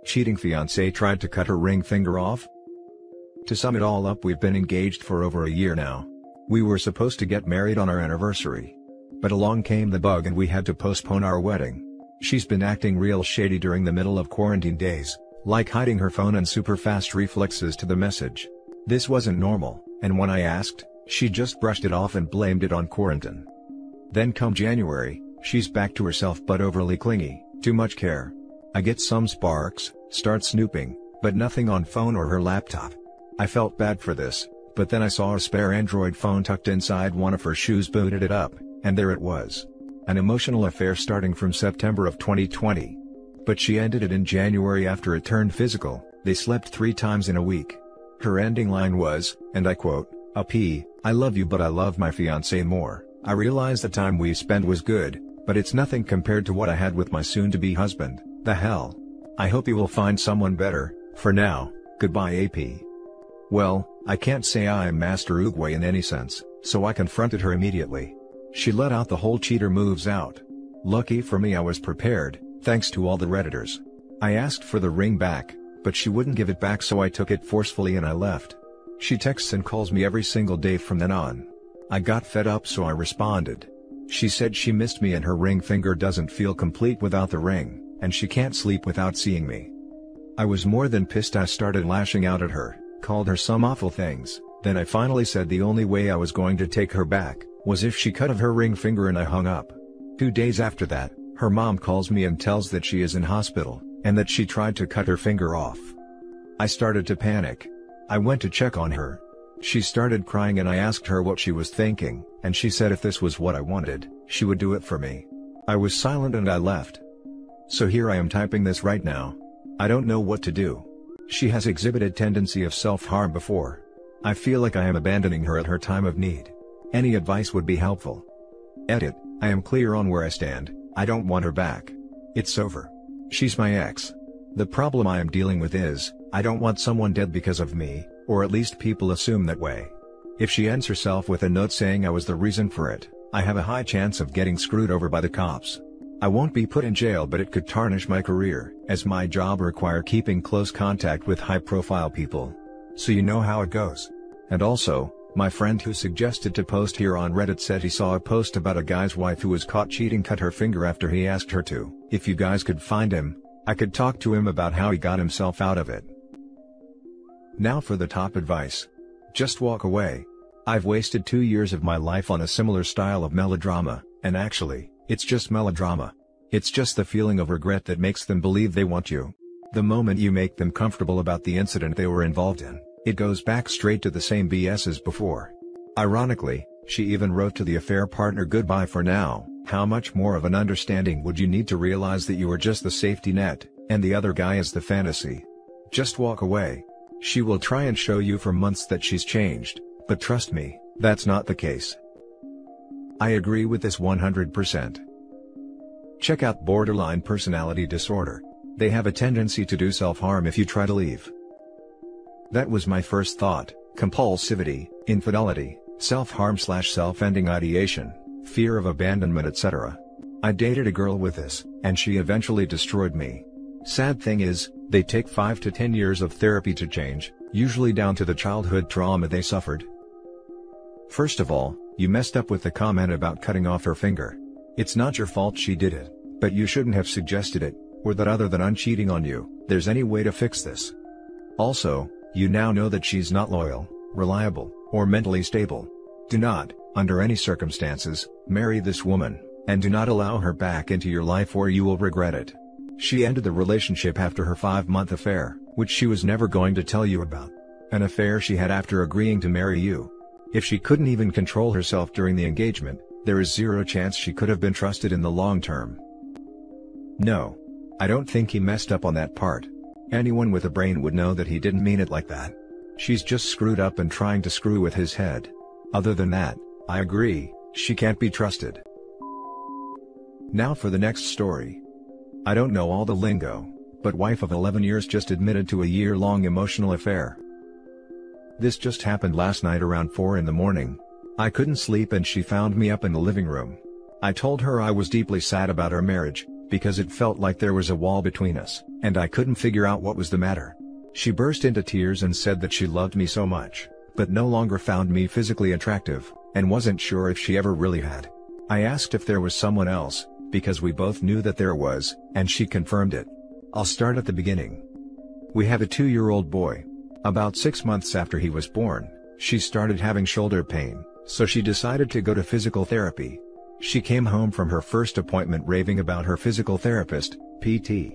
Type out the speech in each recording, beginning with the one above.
Cheating fiancé tried to cut her ring finger off? To sum it all up, we've been engaged for over a year now. We were supposed to get married on our anniversary. But along came the bug and we had to postpone our wedding. She's been acting real shady during the middle of quarantine days, like hiding her phone and super fast reflexes to the message. This wasn't normal, and when I asked, she just brushed it off and blamed it on quarantine. Then come January, she's back to herself but overly clingy, too much care. I get some sparks, start snooping, but nothing on phone or her laptop. I felt bad for this, but then I saw a spare Android phone tucked inside one of her shoes, booted it up, and there it was. An emotional affair starting from September of 2020. But she ended it in January after it turned physical. They slept 3 times in a week. Her ending line was, and I quote, I love you but I love my fiancé more. I realize the time we spent was good, but it's nothing compared to what I had with my soon-to-be husband. The hell. I hope you will find someone better. For now, goodbye AP. Well, I can't say I'm Master Oogway in any sense, so I confronted her immediately. She let out the whole cheater moves out. Lucky for me I was prepared, thanks to all the Redditors. I asked for the ring back, but she wouldn't give it back, so I took it forcefully and I left. She texts and calls me every single day from then on. I got fed up, so I responded. She said she missed me and her ring finger doesn't feel complete without the ring, and she can't sleep without seeing me. I was more than pissed. I started lashing out at her, called her some awful things, then I finally said the only way I was going to take her back was if she cut off her ring finger, and I hung up. 2 days after that, her mom calls me and tells that she is in hospital, and that she tried to cut her finger off. I started to panic. I went to check on her. She started crying and I asked her what she was thinking, and she said if this was what I wanted, she would do it for me. I was silent and I left. So here I am typing this right now. I don't know what to do. She has exhibited tendency of self-harm before. I feel like I am abandoning her at her time of need. Any advice would be helpful. Edit, I am clear on where I stand. I don't want her back. It's over. She's my ex. The problem I am dealing with is, I don't want someone dead because of me, or at least people assume that way. If she ends herself with a note saying I was the reason for it, I have a high chance of getting screwed over by the cops. I won't be put in jail, but it could tarnish my career, as my job require keeping close contact with high-profile people. So you know how it goes. And also, my friend who suggested to post here on Reddit said he saw a post about a guy's wife who was caught cheating cut her finger after he asked her to. If you guys could find him, I could talk to him about how he got himself out of it. Now for the top advice. Just walk away. I've wasted 2 years of my life on a similar style of melodrama, and actually, it's just melodrama. It's just the feeling of regret that makes them believe they want you. The moment you make them comfortable about the incident they were involved in, it goes back straight to the same BS as before. Ironically, she even wrote to the affair partner goodbye for now. How much more of an understanding would you need to realize that you are just the safety net, and the other guy is the fantasy? Just walk away. She will try and show you for months that she's changed, but trust me, that's not the case. I agree with this 100%. Check out borderline personality disorder. They have a tendency to do self-harm if you try to leave. That was my first thought: compulsivity, infidelity, self-harm/self-ending ideation, fear of abandonment, etc. I dated a girl with this, and she eventually destroyed me. Sad thing is, they take 5 to 10 years of therapy to change, usually down to the childhood trauma they suffered. First of all, you messed up with the comment about cutting off her finger. It's not your fault she did it, but you shouldn't have suggested it, or that other than uncheating on you, there's any way to fix this. Also, you now know that she's not loyal, reliable, or mentally stable. Do not, under any circumstances, marry this woman, and do not allow her back into your life or you will regret it. She ended the relationship after her 5-month affair, which she was never going to tell you about. An affair she had after agreeing to marry you. If she couldn't even control herself during the engagement, there is zero chance she could have been trusted in the long term. No. I don't think he messed up on that part. Anyone with a brain would know that he didn't mean it like that. She's just screwed up and trying to screw with his head. Other than that, I agree, she can't be trusted. Now for the next story. I don't know all the lingo, but wife of 11 years just admitted to a year-long emotional affair. This just happened last night around 4 in the morning. I couldn't sleep and she found me up in the living room. I told her I was deeply sad about our marriage, because it felt like there was a wall between us, and I couldn't figure out what was the matter. She burst into tears and said that she loved me so much, but no longer found me physically attractive, and wasn't sure if she ever really had. I asked if there was someone else, because we both knew that there was, and she confirmed it. I'll start at the beginning. We have a 2-year-old boy. About 6 months after he was born, she started having shoulder pain, so she decided to go to physical therapy. She came home from her first appointment raving about her physical therapist, PT.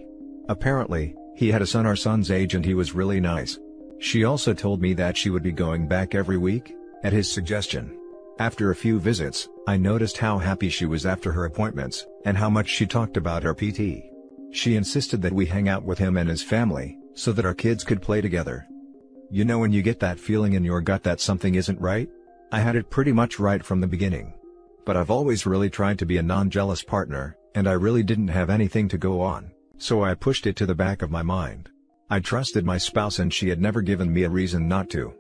Apparently, he had a son our son's age and he was really nice. She also told me that she would be going back every week, at his suggestion. After a few visits, I noticed how happy she was after her appointments, and how much she talked about her PT. She insisted that we hang out with him and his family, so that our kids could play together. You know when you get that feeling in your gut that something isn't right? I had it pretty much right from the beginning. But I've always really tried to be a non-jealous partner, and I really didn't have anything to go on, so I pushed it to the back of my mind. I trusted my spouse and she had never given me a reason not to.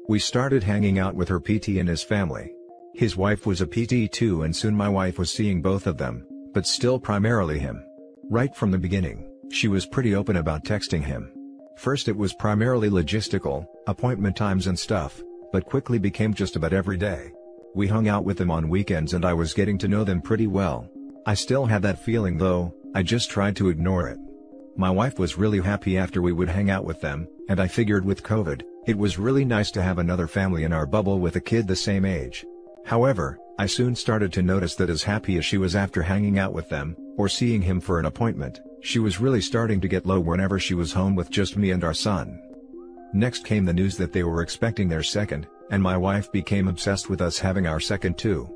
We started hanging out with her PT and his family. His wife was a PT too, and soon my wife was seeing both of them, but still primarily him. Right from the beginning, she was pretty open about texting him. First it was primarily logistical, appointment times and stuff, but quickly became just about every day. We hung out with them on weekends and I was getting to know them pretty well. I still had that feeling though, I just tried to ignore it. My wife was really happy after we would hang out with them, and I figured with COVID, it was really nice to have another family in our bubble with a kid the same age. However, I soon started to notice that as happy as she was after hanging out with them, or seeing him for an appointment, she was really starting to get low whenever she was home with just me and our son. Next came the news that they were expecting their second, and my wife became obsessed with us having our second too.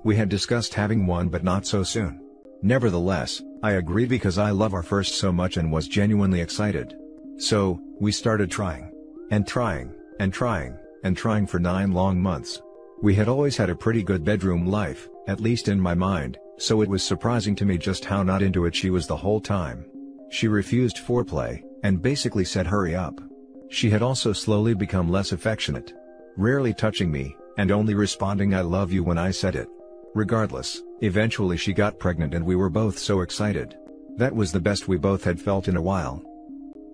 We had discussed having one but not so soon. Nevertheless, I agreed because I love our first so much and was genuinely excited. So, we started trying. And trying, and trying, and trying for 9 long months. We had always had a pretty good bedroom life, at least in my mind, so it was surprising to me just how not into it she was the whole time. She refused foreplay, and basically said hurry up. She had also slowly become less affectionate. Rarely touching me, and only responding I love you when I said it. Regardless, eventually she got pregnant and we were both so excited. That was the best we both had felt in a while.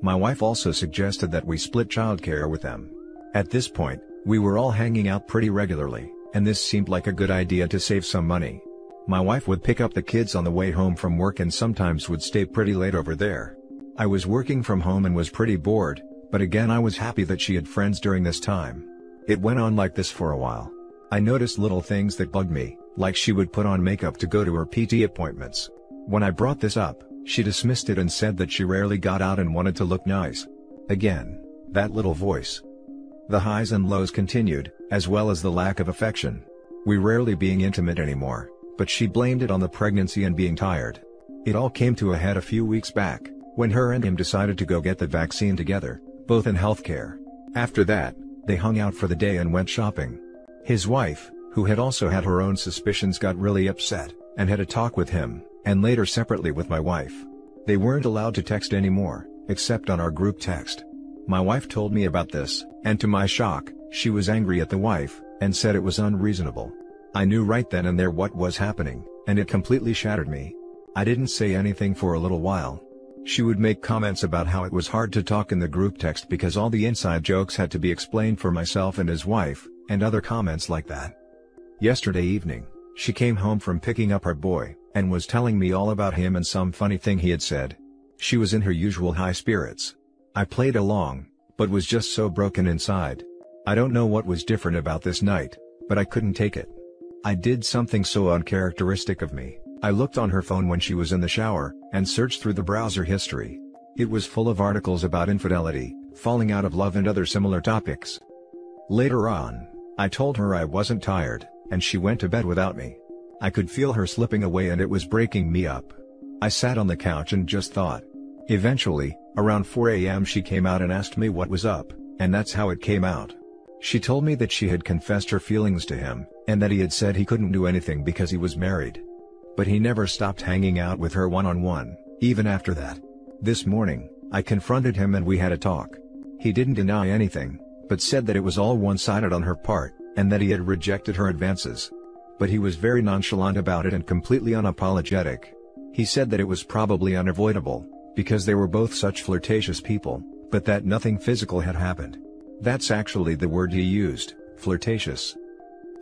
My wife also suggested that we split childcare with them. At this point, we were all hanging out pretty regularly, and this seemed like a good idea to save some money. My wife would pick up the kids on the way home from work and sometimes would stay pretty late over there. I was working from home and was pretty bored, but again I was happy that she had friends during this time. It went on like this for a while. I noticed little things that bugged me, like she would put on makeup to go to her PT appointments. When I brought this up, she dismissed it and said that she rarely got out and wanted to look nice. Again, that little voice. The highs and lows continued, as well as the lack of affection. We rarely being intimate anymore, but she blamed it on the pregnancy and being tired. It all came to a head a few weeks back, when her and him decided to go get the vaccine together, both in healthcare. After that, they hung out for the day and went shopping. His wife, who had also had her own suspicions, got really upset, and had a talk with him, and later separately with my wife. They weren't allowed to text anymore, except on our group text. My wife told me about this, and to my shock, she was angry at the wife, and said it was unreasonable. I knew right then and there what was happening, and it completely shattered me. I didn't say anything for a little while. She would make comments about how it was hard to talk in the group text because all the inside jokes had to be explained for myself and his wife, and other comments like that. Yesterday evening, she came home from picking up her boy, and was telling me all about him and some funny thing he had said. She was in her usual high spirits. I played along, but was just so broken inside. I don't know what was different about this night, but I couldn't take it. I did something so uncharacteristic of me. I looked on her phone when she was in the shower, and searched through the browser history. It was full of articles about infidelity, falling out of love and other similar topics. Later on, I told her I wasn't tired, and she went to bed without me. I could feel her slipping away and it was breaking me up. I sat on the couch and just thought. Eventually, around 4 a.m. she came out and asked me what was up, and that's how it came out. She told me that she had confessed her feelings to him, and that he had said he couldn't do anything because he was married. But he never stopped hanging out with her one-on-one, even after that. This morning, I confronted him and we had a talk. He didn't deny anything, but said that it was all one-sided on her part, and that he had rejected her advances. But he was very nonchalant about it and completely unapologetic. He said that it was probably unavoidable, because they were both such flirtatious people, but that nothing physical had happened. That's actually the word he used, flirtatious.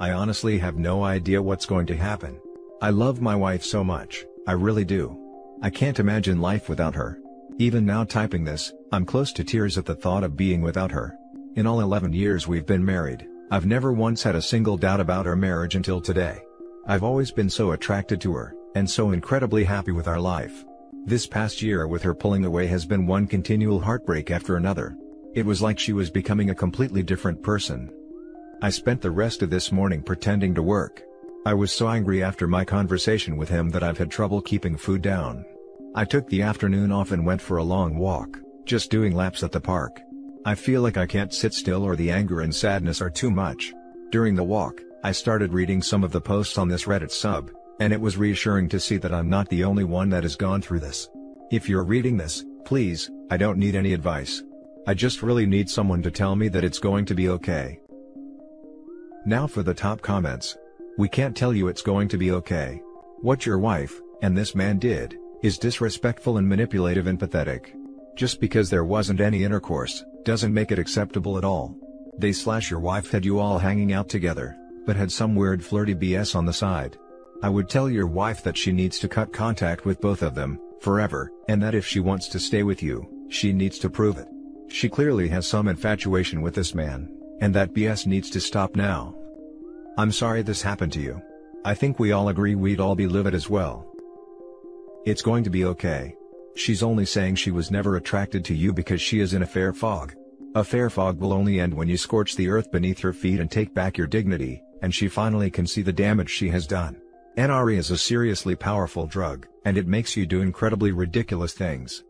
I honestly have no idea what's going to happen. I love my wife so much, I really do. I can't imagine life without her. Even now typing this, I'm close to tears at the thought of being without her. In all 11 years we've been married, I've never once had a single doubt about our marriage until today. I've always been so attracted to her, and so incredibly happy with our life. This past year with her pulling away has been one continual heartbreak after another. It was like she was becoming a completely different person. I spent the rest of this morning pretending to work. I was so angry after my conversation with him that I've had trouble keeping food down. I took the afternoon off and went for a long walk, just doing laps at the park. I feel like I can't sit still, or the anger and sadness are too much. During the walk, I started reading some of the posts on this Reddit sub, and it was reassuring to see that I'm not the only one that has gone through this. If you're reading this, please, I don't need any advice. I just really need someone to tell me that it's going to be okay. Now for the top comments. We can't tell you it's going to be okay. What your wife, and this man did, is disrespectful and manipulative and pathetic. Just because there wasn't any intercourse, doesn't make it acceptable at all. Your wife had you all hanging out together, but had some weird flirty BS on the side. I would tell your wife that she needs to cut contact with both of them, forever, and that if she wants to stay with you, she needs to prove it. She clearly has some infatuation with this man, and that BS needs to stop now. I'm sorry this happened to you. I think we all agree we'd all be livid as well. It's going to be okay. She's only saying she was never attracted to you because she is in a fair fog. A fair fog will only end when you scorch the earth beneath her feet and take back your dignity, and she finally can see the damage she has done. NRE is a seriously powerful drug, and it makes you do incredibly ridiculous things.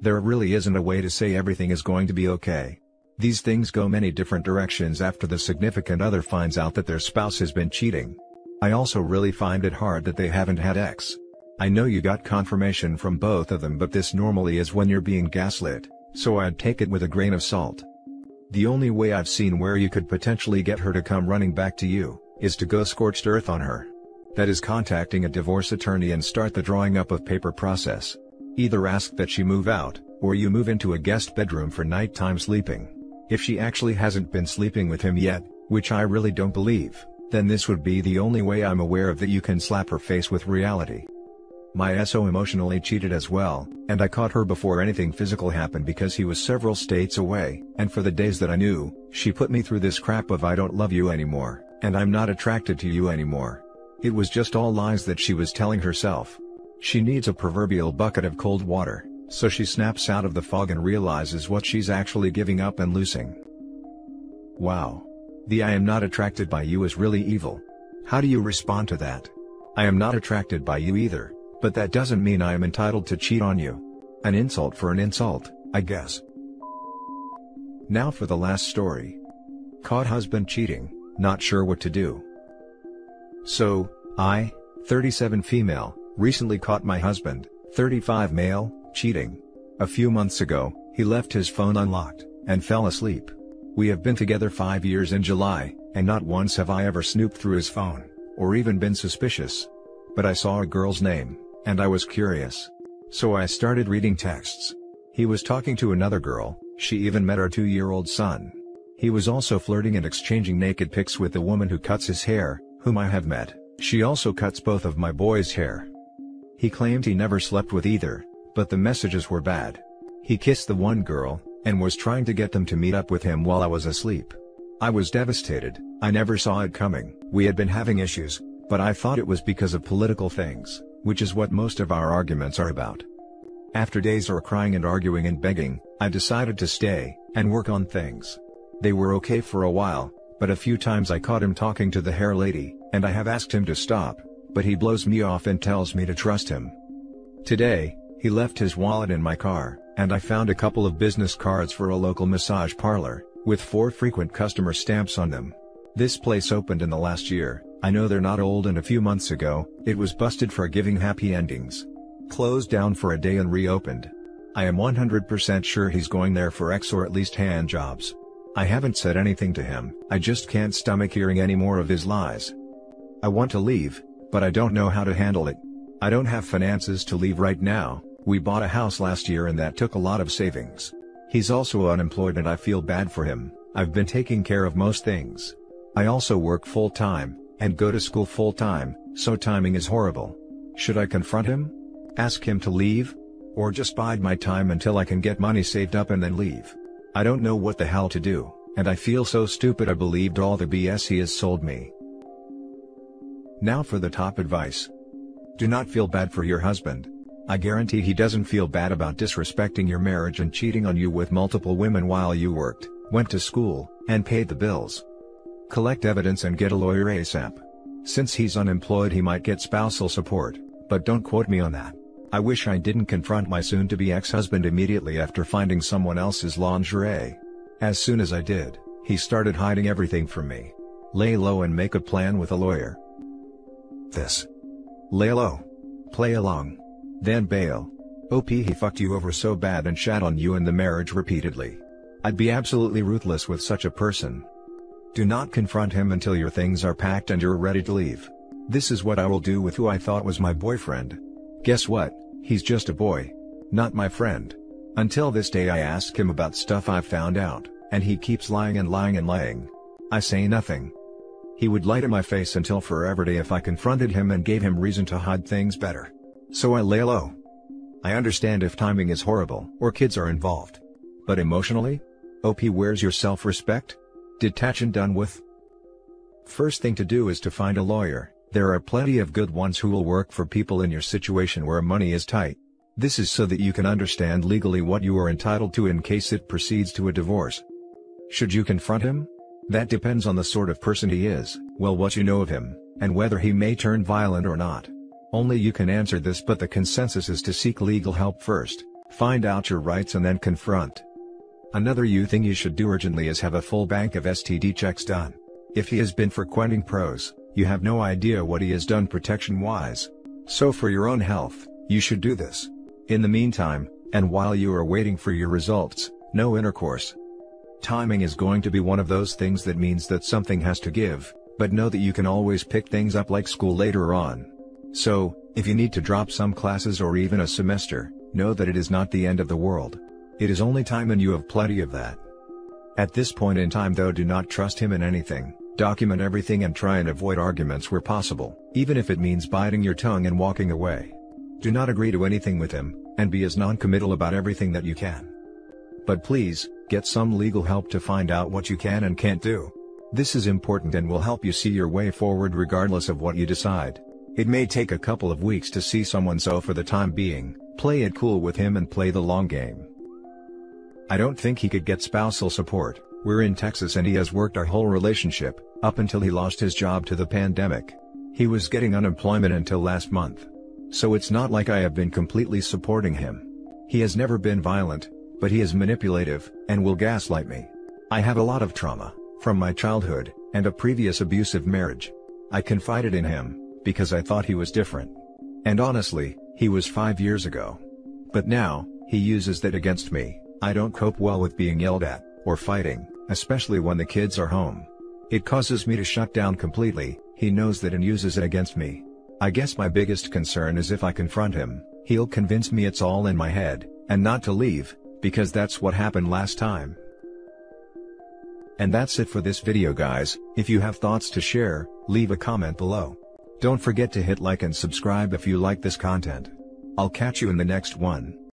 There really isn't a way to say everything is going to be okay. These things go many different directions after the significant other finds out that their spouse has been cheating. I also really find it hard that they haven't had sex. I know you got confirmation from both of them, but this normally is when you're being gaslit, so I'd take it with a grain of salt. The only way I've seen where you could potentially get her to come running back to you, is to go scorched earth on her. That is contacting a divorce attorney and start the drawing up of paper process. Either ask that she move out, or you move into a guest bedroom for nighttime sleeping. If she actually hasn't been sleeping with him yet, which I really don't believe, then this would be the only way I'm aware of that you can slap her face with reality. My SO emotionally cheated as well, and I caught her before anything physical happened because he was several states away, and for the days that I knew, she put me through this crap of I don't love you anymore, and I'm not attracted to you anymore. It was just all lies that she was telling herself. She needs a proverbial bucket of cold water, so she snaps out of the fog and realizes what she's actually giving up and losing. Wow. The I am not attracted by you is really evil. How do you respond to that? I am not attracted by you either, but that doesn't mean I am entitled to cheat on you. An insult for an insult, I guess. Now for the last story. Caught husband cheating, not sure what to do. So, I, 37 female, recently caught my husband, 35 male, cheating. A few months ago, he left his phone unlocked, and fell asleep. We have been together 5 years in July, and not once have I ever snooped through his phone, or even been suspicious. But I saw a girl's name, and I was curious. So I started reading texts. He was talking to another girl, she even met our 2-year-old son. He was also flirting and exchanging naked pics with the woman who cuts his hair, whom I have met. She also cuts both of my boys' hair. He claimed he never slept with either, but the messages were bad. He kissed the one girl, and was trying to get them to meet up with him while I was asleep. I was devastated. I never saw it coming. We had been having issues, but I thought it was because of political things, which is what most of our arguments are about. After days of crying and arguing and begging, I decided to stay, and work on things. They were okay for a while, but a few times I caught him talking to the hair lady, and I have asked him to stop, but he blows me off and tells me to trust him. Today, he left his wallet in my car, and I found a couple of business cards for a local massage parlor, with 4 frequent customer stamps on them. This place opened in the last year. I know they're not old, and a few months ago, it was busted for giving happy endings. Closed down for a day and reopened. I am 100% sure he's going there for X or at least hand jobs. I haven't said anything to him, I just can't stomach hearing any more of his lies. I want to leave, but I don't know how to handle it. I don't have finances to leave right now. We bought a house last year and that took a lot of savings. He's also unemployed and I feel bad for him. I've been taking care of most things. I also work full-time, and go to school full-time, so timing is horrible. Should I confront him? Ask him to leave? Or just bide my time until I can get money saved up and then leave? I don't know what the hell to do, and I feel so stupid I believed all the BS he has sold me. Now for the top advice. Do not feel bad for your husband. I guarantee he doesn't feel bad about disrespecting your marriage and cheating on you with multiple women while you worked, went to school, and paid the bills. Collect evidence and get a lawyer ASAP. Since he's unemployed he might get spousal support, but don't quote me on that. I wish I didn't confront my soon-to-be ex-husband immediately after finding someone else's lingerie. As soon as I did, he started hiding everything from me. Lay low and make a plan with a lawyer. This. Lay low. Play along. Then bail. OP he fucked you over so bad and shat on you in the marriage repeatedly. I'd be absolutely ruthless with such a person. Do not confront him until your things are packed and you're ready to leave. This is what I will do with who I thought was my boyfriend. Guess what? He's just a boy. Not my friend. Until this day I ask him about stuff I've found out, and he keeps lying and lying and lying. I say nothing. He would lie to my face until forever day if I confronted him and gave him reason to hide things better. So I lay low. I understand if timing is horrible or kids are involved. But emotionally? OP, where's your self-respect? Detach and done with. First thing to do is to find a lawyer. There are plenty of good ones who will work for people in your situation where money is tight. This is so that you can understand legally what you are entitled to in case it proceeds to a divorce. Should you confront him? That depends on the sort of person he is, well, what you know of him, and whether he may turn violent or not. Only you can answer this, but the consensus is to seek legal help first, find out your rights and then confront. Another thing you should do urgently is have a full bank of STD checks done. If he has been frequenting pros, you have no idea what he has done protection-wise. So for your own health, you should do this. In the meantime, and while you are waiting for your results, no intercourse. Timing is going to be one of those things that means that something has to give, but know that you can always pick things up like school later on. So, if you need to drop some classes or even a semester, know that it is not the end of the world. It is only time and you have plenty of that. At this point in time though, do not trust him in anything, document everything and try and avoid arguments where possible, even if it means biting your tongue and walking away. Do not agree to anything with him, and be as non-committal about everything that you can. But please, get some legal help to find out what you can and can't do. This is important and will help you see your way forward regardless of what you decide. It may take a couple of weeks to see someone, so for the time being, play it cool with him and play the long game. I don't think he could get spousal support. We're in Texas and he has worked our whole relationship, up until he lost his job to the pandemic. He was getting unemployment until last month. So it's not like I have been completely supporting him. He has never been violent, but he is manipulative, and will gaslight me. I have a lot of trauma, from my childhood, and a previous abusive marriage. I confided in him, because I thought he was different. And honestly, he was 5 years ago. But now, he uses that against me. I don't cope well with being yelled at, or fighting, especially when the kids are home. It causes me to shut down completely. He knows that and uses it against me. I guess my biggest concern is if I confront him, he'll convince me it's all in my head, and not to leave, because that's what happened last time. And that's it for this video guys. If you have thoughts to share, leave a comment below. Don't forget to hit like and subscribe if you like this content. I'll catch you in the next one.